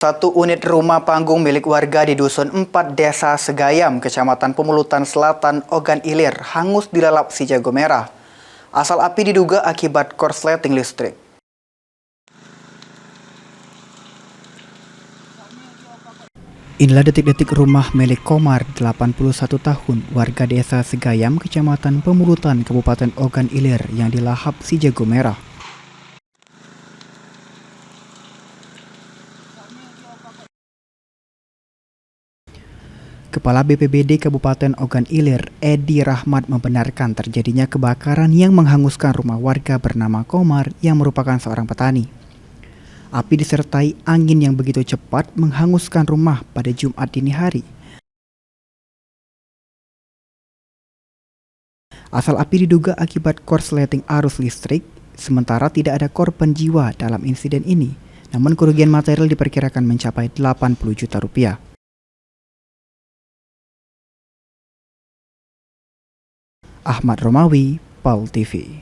Satu unit rumah panggung milik warga di Dusun 4 Desa Segayam, Kecamatan Pemulutan Selatan, Ogan Ilir, hangus dilalap si jago merah. Asal api diduga akibat korsleting listrik. Inilah detik-detik rumah milik Komar, 81 tahun, warga Desa Segayam, Kecamatan Pemulutan, Kabupaten Ogan Ilir, yang dilahap si jago merah. Kepala BPBD Kabupaten Ogan Ilir, Edi Rahmat, membenarkan terjadinya kebakaran yang menghanguskan rumah warga bernama Komar yang merupakan seorang petani. Api disertai angin yang begitu cepat menghanguskan rumah pada Jumat dini hari. Asal api diduga akibat korsleting arus listrik, sementara tidak ada korban jiwa dalam insiden ini, namun kerugian material diperkirakan mencapai 80 juta rupiah. Ahmad Romawi, PAL TV.